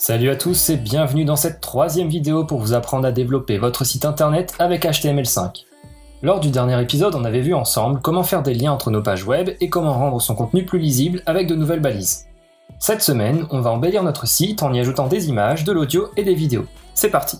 Salut à tous et bienvenue dans cette troisième vidéo pour vous apprendre à développer votre site internet avec HTML5. Lors du dernier épisode, on avait vu ensemble comment faire des liens entre nos pages web et comment rendre son contenu plus lisible avec de nouvelles balises. Cette semaine, on va embellir notre site en y ajoutant des images, de l'audio et des vidéos. C'est parti!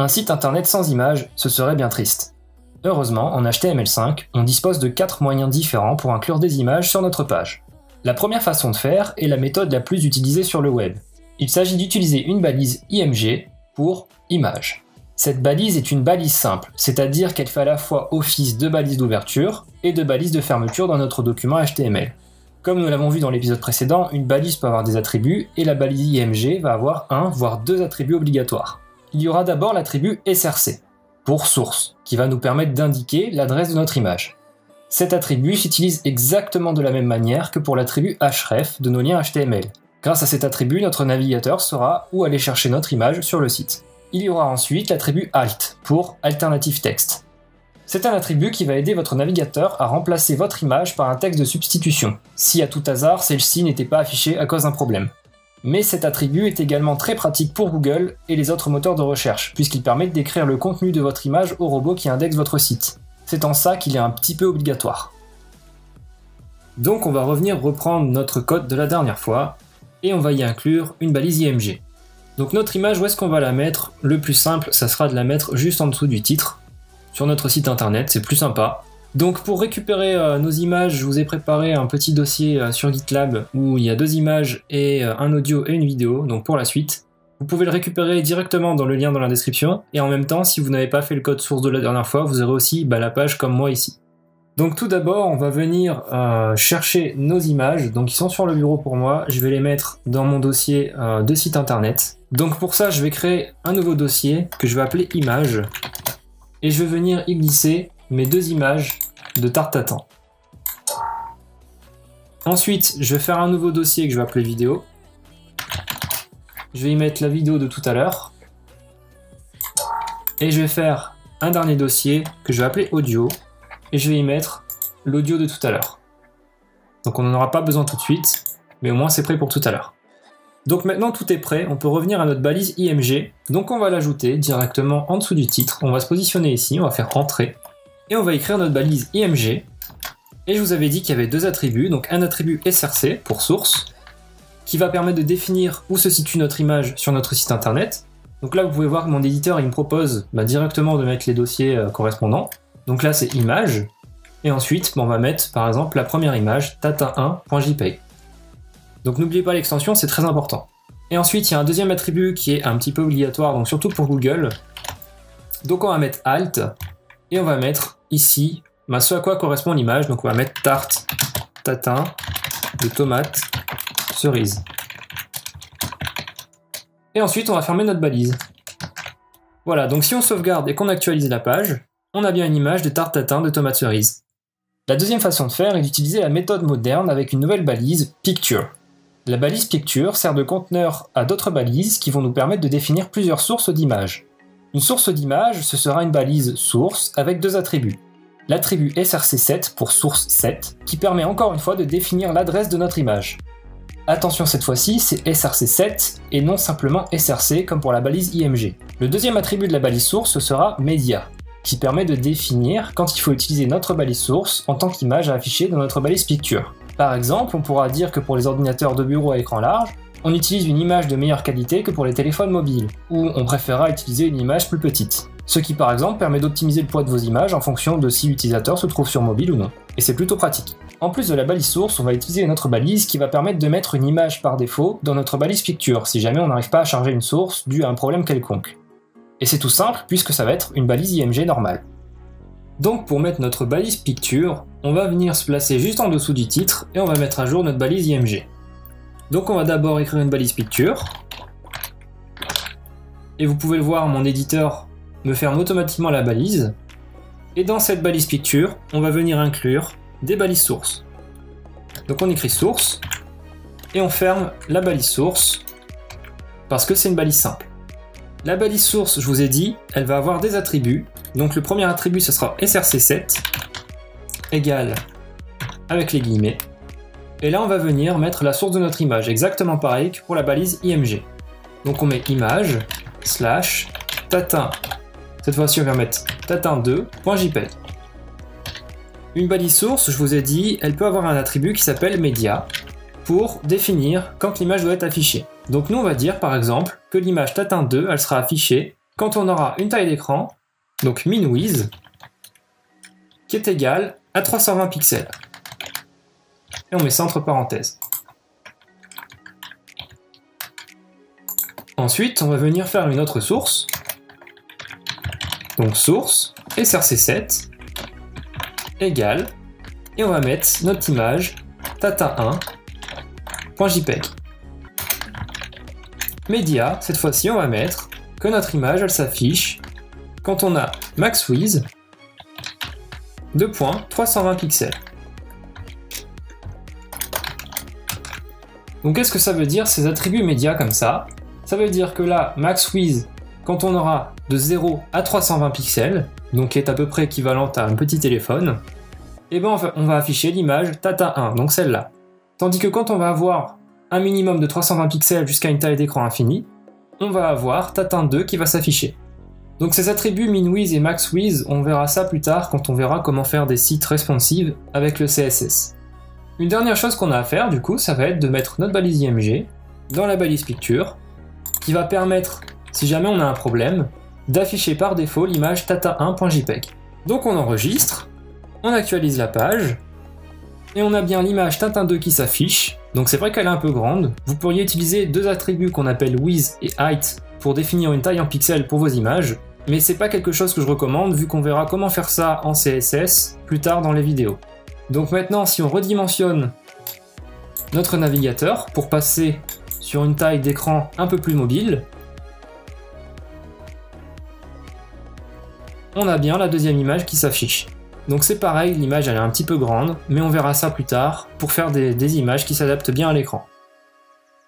Un site internet sans images, ce serait bien triste. Heureusement, en HTML5, on dispose de 4 moyens différents pour inclure des images sur notre page. La première façon de faire est la méthode la plus utilisée sur le web. Il s'agit d'utiliser une balise IMG pour image. Cette balise est une balise simple, c'est-à-dire qu'elle fait à la fois office de balise d'ouverture et de balise de fermeture dans notre document HTML. Comme nous l'avons vu dans l'épisode précédent, une balise peut avoir des attributs et la balise IMG va avoir un voire deux attributs obligatoires. Il y aura d'abord l'attribut SRC, pour source, qui va nous permettre d'indiquer l'adresse de notre image. Cet attribut s'utilise exactement de la même manière que pour l'attribut href de nos liens HTML. Grâce à cet attribut, notre navigateur saura où aller chercher notre image sur le site. Il y aura ensuite l'attribut alt, pour alternative text. C'est un attribut qui va aider votre navigateur à remplacer votre image par un texte de substitution, si à tout hasard celle-ci n'était pas affichée à cause d'un problème. Mais cet attribut est également très pratique pour Google et les autres moteurs de recherche, puisqu'il permet de décrire le contenu de votre image au robot qui indexe votre site. C'est en ça qu'il est un petit peu obligatoire. Donc on va revenir reprendre notre code de la dernière fois, et on va y inclure une balise IMG. Donc notre image, où est-ce qu'on va la mettre? Le plus simple, ça sera de la mettre juste en dessous du titre, sur notre site internet, c'est plus sympa. Donc pour récupérer nos images, je vous ai préparé un petit dossier sur GitLab où il y a 2 images et un audio et une vidéo, donc pour la suite. Vous pouvez le récupérer directement dans le lien dans la description, et en même temps, si vous n'avez pas fait le code source de la dernière fois, vous aurez aussi la page comme moi ici. Donc tout d'abord, on va venir chercher nos images, donc ils sont sur le bureau pour moi, je vais les mettre dans mon dossier de site internet. Donc pour ça, je vais créer un nouveau dossier que je vais appeler images, et je vais venir y glisser mes 2 images de tarte tatin. Ensuite, je vais faire un nouveau dossier que je vais appeler vidéo. Je vais y mettre la vidéo de tout à l'heure. Et je vais faire un dernier dossier que je vais appeler audio. Et je vais y mettre l'audio de tout à l'heure. Donc on n'en aura pas besoin tout de suite, mais au moins c'est prêt pour tout à l'heure. Donc maintenant tout est prêt, on peut revenir à notre balise IMG. Donc on va l'ajouter directement en dessous du titre. On va se positionner ici, on va faire entrée. Et on va écrire notre balise IMG. Et je vous avais dit qu'il y avait 2 attributs, donc un attribut SRC pour source, qui va permettre de définir où se situe notre image sur notre site internet. Donc là vous pouvez voir que mon éditeur il me propose directement de mettre les dossiers correspondants. Donc là c'est image, et ensuite on va mettre par exemple la première image, tatin1.jpg. Donc n'oubliez pas l'extension, c'est très important. Et ensuite il y a un deuxième attribut qui est un petit peu obligatoire, donc surtout pour Google. Donc on va mettre alt, et on va mettre ici ce à quoi correspond l'image, donc on va mettre tarte, tatin, de tomate, cerise. Et ensuite on va fermer notre balise. Voilà, donc si on sauvegarde et qu'on actualise la page, on a bien une image de tarte tatin de tomate cerise. La deuxième façon de faire est d'utiliser la méthode moderne avec une nouvelle balise picture. La balise picture sert de conteneur à d'autres balises qui vont nous permettre de définir plusieurs sources d'images. Une source d'image, ce sera une balise source avec 2 attributs. L'attribut src7 pour source 7, qui permet encore une fois de définir l'adresse de notre image. Attention cette fois-ci, c'est src7 et non simplement src comme pour la balise img. Le deuxième attribut de la balise source, ce sera media, qui permet de définir quand il faut utiliser notre balise source en tant qu'image à afficher dans notre balise picture. Par exemple, on pourra dire que pour les ordinateurs de bureau à écran large, on utilise une image de meilleure qualité que pour les téléphones mobiles, ou on préférera utiliser une image plus petite. Ce qui par exemple permet d'optimiser le poids de vos images en fonction de si l'utilisateur se trouve sur mobile ou non. Et c'est plutôt pratique. En plus de la balise source, on va utiliser une autre balise qui va permettre de mettre une image par défaut dans notre balise picture, si jamais on n'arrive pas à charger une source due à un problème quelconque. Et c'est tout simple puisque ça va être une balise IMG normale. Donc pour mettre notre balise picture, on va venir se placer juste en dessous du titre et on va mettre à jour notre balise IMG. Donc on va d'abord écrire une balise picture. Et vous pouvez le voir, mon éditeur me ferme automatiquement la balise. Et dans cette balise picture, on va venir inclure des balises sources. Donc on écrit source, et on ferme la balise source parce que c'est une balise simple. La balise source, je vous ai dit, elle va avoir des attributs. Donc le premier attribut, ce sera src7 égale avec les guillemets. Et là, on va venir mettre la source de notre image, exactement pareil que pour la balise img. Donc on met image slash tatin. Cette fois-ci, on va mettre tatin2.jpg. Une balise source, je vous ai dit, elle peut avoir un attribut qui s'appelle media pour définir quand l'image doit être affichée. Donc nous, on va dire par exemple que l'image tatin2, elle sera affichée quand on aura une taille d'écran, donc min-width, qui est égale à 320 pixels. Et on met ça entre parenthèses. Ensuite, on va venir faire une autre source. Donc source, src7, égale, et on va mettre notre image tatin1.jpg. Média, cette fois-ci, on va mettre que notre image, elle s'affiche quand on a max width 320 pixels. Donc qu'est-ce que ça veut dire ces attributs médias comme ça? Ça veut dire que là, max width, quand on aura de 0 à 320 pixels, donc qui est à peu près équivalente à un petit téléphone, et ben on va afficher l'image tatin1, donc celle-là. Tandis que quand on va avoir un minimum de 320 pixels jusqu'à une taille d'écran infinie, on va avoir tatin2 qui va s'afficher. Donc ces attributs min-width et max-width, on verra ça plus tard quand on verra comment faire des sites responsives avec le CSS. Une dernière chose qu'on a à faire du coup, ça va être de mettre notre balise img dans la balise picture, qui va permettre, si jamais on a un problème, d'afficher par défaut l'image tatin1.jpg. Donc on enregistre, on actualise la page, et on a bien l'image tatin2 qui s'affiche. Donc c'est vrai qu'elle est un peu grande. Vous pourriez utiliser deux attributs qu'on appelle width et height pour définir une taille en pixels pour vos images, mais c'est pas quelque chose que je recommande vu qu'on verra comment faire ça en CSS plus tard dans les vidéos. Donc maintenant, si on redimensionne notre navigateur pour passer sur une taille d'écran un peu plus mobile, on a bien la deuxième image qui s'affiche. Donc c'est pareil, l'image elle est un petit peu grande, mais on verra ça plus tard pour faire des images qui s'adaptent bien à l'écran.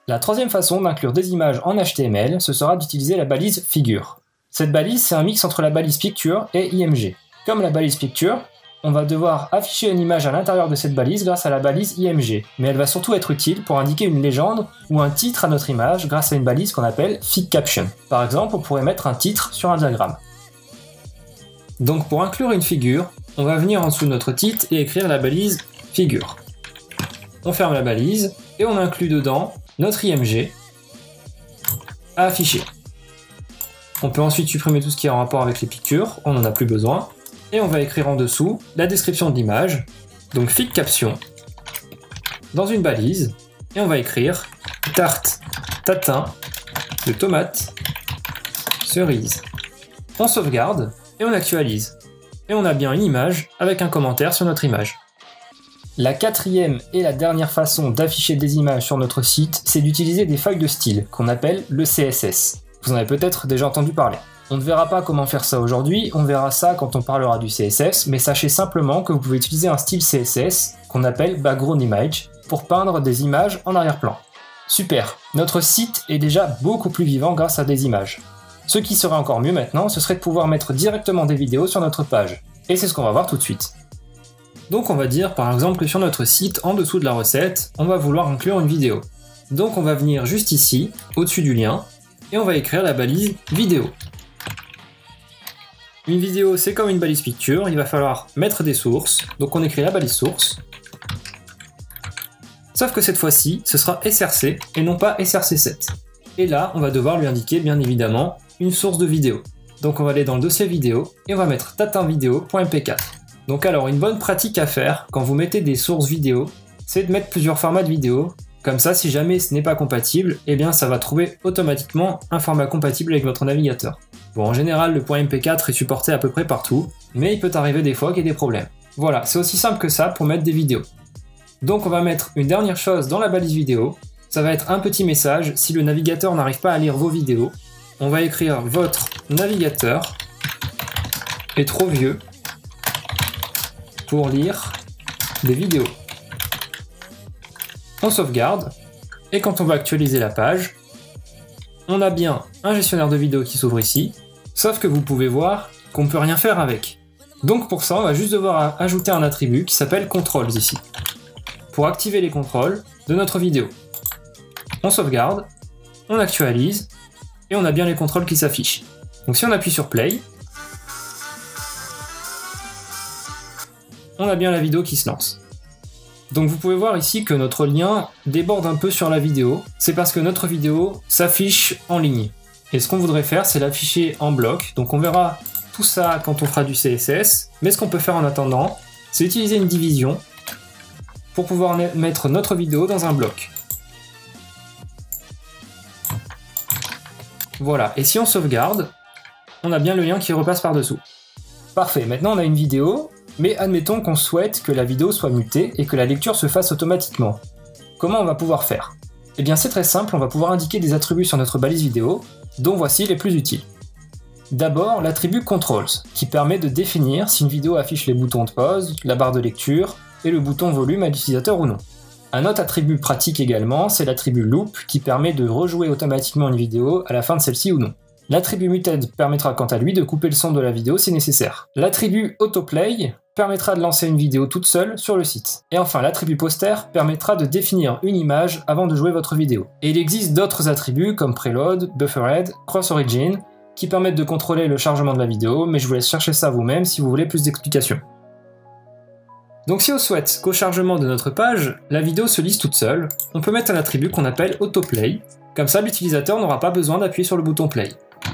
La troisième façon d'inclure des images en HTML, ce sera d'utiliser la balise figure. Cette balise, c'est un mix entre la balise picture et img. Comme la balise picture, on va devoir afficher une image à l'intérieur de cette balise grâce à la balise img, mais elle va surtout être utile pour indiquer une légende ou un titre à notre image grâce à une balise qu'on appelle fig caption. Par exemple, on pourrait mettre un titre sur un diagramme. Donc pour inclure une figure, on va venir en dessous de notre titre et écrire la balise figure. On ferme la balise et on inclut dedans notre img à afficher. On peut ensuite supprimer tout ce qui est en rapport avec les pictures, on n'en a plus besoin. Et on va écrire en dessous la description de l'image, donc fig caption, dans une balise, et on va écrire tarte, tatin, de tomate, cerise. On sauvegarde et on actualise. Et on a bien une image avec un commentaire sur notre image. La quatrième et la dernière façon d'afficher des images sur notre site, c'est d'utiliser des feuilles de style, qu'on appelle le CSS. Vous en avez peut-être déjà entendu parler. On ne verra pas comment faire ça aujourd'hui, on verra ça quand on parlera du CSS, mais sachez simplement que vous pouvez utiliser un style CSS qu'on appelle background image pour peindre des images en arrière-plan. Super, notre site est déjà beaucoup plus vivant grâce à des images. Ce qui serait encore mieux maintenant, ce serait de pouvoir mettre directement des vidéos sur notre page. Et c'est ce qu'on va voir tout de suite. Donc on va dire par exemple que sur notre site, en dessous de la recette, on va vouloir inclure une vidéo. Donc on va venir juste ici, au-dessus du lien, et on va écrire la balise vidéo. Une vidéo, c'est comme une balise picture, il va falloir mettre des sources, donc on écrit la balise source. Sauf que cette fois-ci, ce sera src et non pas src7. Et là, on va devoir lui indiquer bien évidemment une source de vidéo. Donc on va aller dans le dossier vidéo et on va mettre tatinvideo.mp4. Donc alors, une bonne pratique à faire quand vous mettez des sources vidéo, c'est de mettre plusieurs formats de vidéo. Comme ça, si jamais ce n'est pas compatible, eh bien ça va trouver automatiquement un format compatible avec votre navigateur. Bon, en général, le .mp4 est supporté à peu près partout, mais il peut arriver des fois qu'il y ait des problèmes. Voilà, c'est aussi simple que ça pour mettre des vidéos. Donc on va mettre une dernière chose dans la balise vidéo, ça va être un petit message si le navigateur n'arrive pas à lire vos vidéos. On va écrire votre navigateur est trop vieux pour lire des vidéos. On sauvegarde, et quand on va actualiser la page, on a bien un gestionnaire de vidéo qui s'ouvre ici, sauf que vous pouvez voir qu'on ne peut rien faire avec. Donc pour ça, on va juste devoir ajouter un attribut qui s'appelle Controls ici, pour activer les contrôles de notre vidéo. On sauvegarde, on actualise, et on a bien les contrôles qui s'affichent. Donc si on appuie sur Play, on a bien la vidéo qui se lance. Donc vous pouvez voir ici que notre lien déborde un peu sur la vidéo, c'est parce que notre vidéo s'affiche en ligne. Et ce qu'on voudrait faire, c'est l'afficher en bloc, donc on verra tout ça quand on fera du CSS, mais ce qu'on peut faire en attendant, c'est utiliser une division pour pouvoir mettre notre vidéo dans un bloc. Voilà, et si on sauvegarde, on a bien le lien qui repasse par-dessous. Parfait, maintenant on a une vidéo, mais admettons qu'on souhaite que la vidéo soit mutée et que la lecture se fasse automatiquement. Comment on va pouvoir faire? Eh bien c'est très simple, on va pouvoir indiquer des attributs sur notre balise vidéo, dont voici les plus utiles. D'abord, l'attribut Controls, qui permet de définir si une vidéo affiche les boutons de pause, la barre de lecture, et le bouton volume à l'utilisateur ou non. Un autre attribut pratique également, c'est l'attribut Loop, qui permet de rejouer automatiquement une vidéo à la fin de celle-ci ou non. L'attribut Muted permettra quant à lui de couper le son de la vidéo si nécessaire. L'attribut Autoplay permettra de lancer une vidéo toute seule sur le site. Et enfin, l'attribut Poster permettra de définir une image avant de jouer votre vidéo. Et il existe d'autres attributs comme Preload, Bufferhead, Cross Origin, qui permettent de contrôler le chargement de la vidéo, mais je vous laisse chercher ça vous-même si vous voulez plus d'explications. Donc si on souhaite qu'au chargement de notre page, la vidéo se lise toute seule, on peut mettre un attribut qu'on appelle Autoplay, comme ça l'utilisateur n'aura pas besoin d'appuyer sur le bouton Play.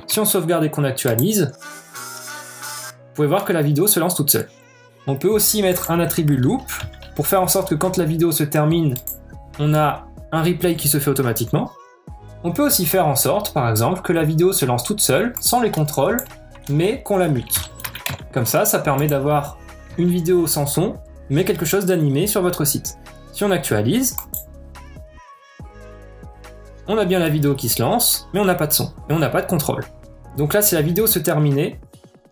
Si on sauvegarde et qu'on actualise, vous pouvez voir que la vidéo se lance toute seule. On peut aussi mettre un attribut Loop, pour faire en sorte que quand la vidéo se termine, on a un replay qui se fait automatiquement. On peut aussi faire en sorte, par exemple, que la vidéo se lance toute seule, sans les contrôles, mais qu'on la mute. Comme ça, ça permet d'avoir une vidéo sans son, mais quelque chose d'animé sur votre site. Si on actualise, on a bien la vidéo qui se lance, mais on n'a pas de son, et on n'a pas de contrôle. Donc là, si la vidéo se terminait,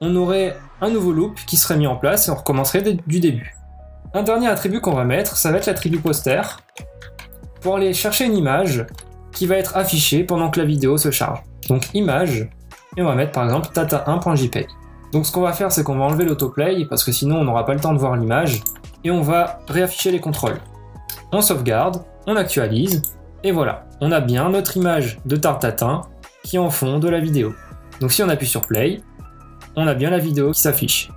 on aurait un nouveau loop qui serait mis en place et on recommencerait du début. Un dernier attribut qu'on va mettre, ça va être l'attribut Poster, pour aller chercher une image qui va être affichée pendant que la vidéo se charge. Donc image, et on va mettre par exemple tata1.jpg. Donc ce qu'on va faire, c'est qu'on va enlever l'autoplay, parce que sinon on n'aura pas le temps de voir l'image, et on va réafficher les contrôles. On sauvegarde, on actualise, et voilà, on a bien notre image de Tartatin qui est en fond de la vidéo. Donc si on appuie sur Play, on a bien la vidéo qui s'affiche.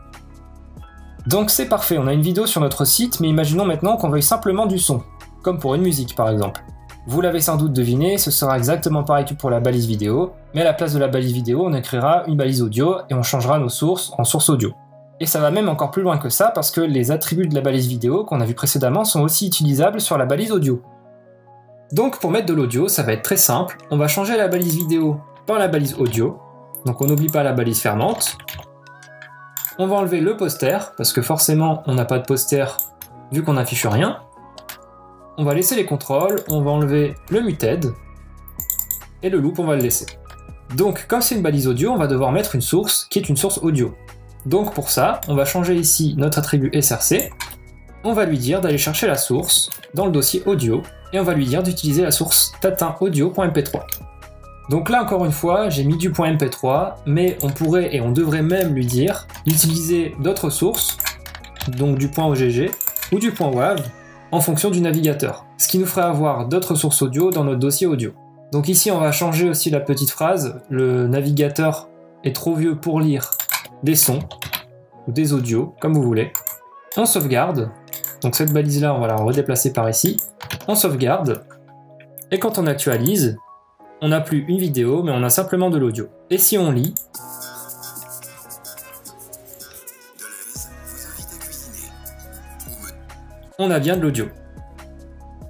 Donc c'est parfait, on a une vidéo sur notre site, mais imaginons maintenant qu'on veuille simplement du son, comme pour une musique par exemple. Vous l'avez sans doute deviné, ce sera exactement pareil que pour la balise vidéo, mais à la place de la balise vidéo, on écrira une balise audio et on changera nos sources en source audio. Et ça va même encore plus loin que ça parce que les attributs de la balise vidéo qu'on a vu précédemment sont aussi utilisables sur la balise audio. Donc pour mettre de l'audio, ça va être très simple, on va changer la balise vidéo par la balise audio, donc on n'oublie pas la balise fermante. On va enlever le poster, parce que forcément on n'a pas de poster vu qu'on n'affiche rien. On va laisser les contrôles, on va enlever le muted, et le loop on va le laisser. Donc comme c'est une balise audio, on va devoir mettre une source qui est une source audio. Donc pour ça, on va changer ici notre attribut src, on va lui dire d'aller chercher la source dans le dossier audio, et on va lui dire d'utiliser la source tatinaudio.mp3. Donc là encore une fois, j'ai mis du .mp3, mais on pourrait et on devrait même lui dire d'utiliser d'autres sources, donc du .ogg ou du .wav, en fonction du navigateur, ce qui nous ferait avoir d'autres sources audio dans notre dossier audio. Donc ici on va changer aussi la petite phrase, le navigateur est trop vieux pour lire des sons, ou des audios, comme vous voulez. On sauvegarde, donc cette balise là on va la redéplacer par ici, on sauvegarde, et quand on actualise, on n'a plus une vidéo mais on a simplement de l'audio. Et si on lit, on a bien de l'audio.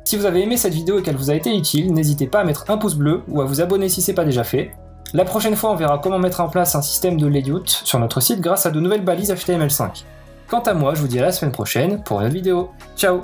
Si vous avez aimé cette vidéo et qu'elle vous a été utile, n'hésitez pas à mettre un pouce bleu ou à vous abonner si ce n'est pas déjà fait. La prochaine fois, on verra comment mettre en place un système de layout sur notre site grâce à de nouvelles balises HTML5. Quant à moi, je vous dis à la semaine prochaine pour une autre vidéo. Ciao!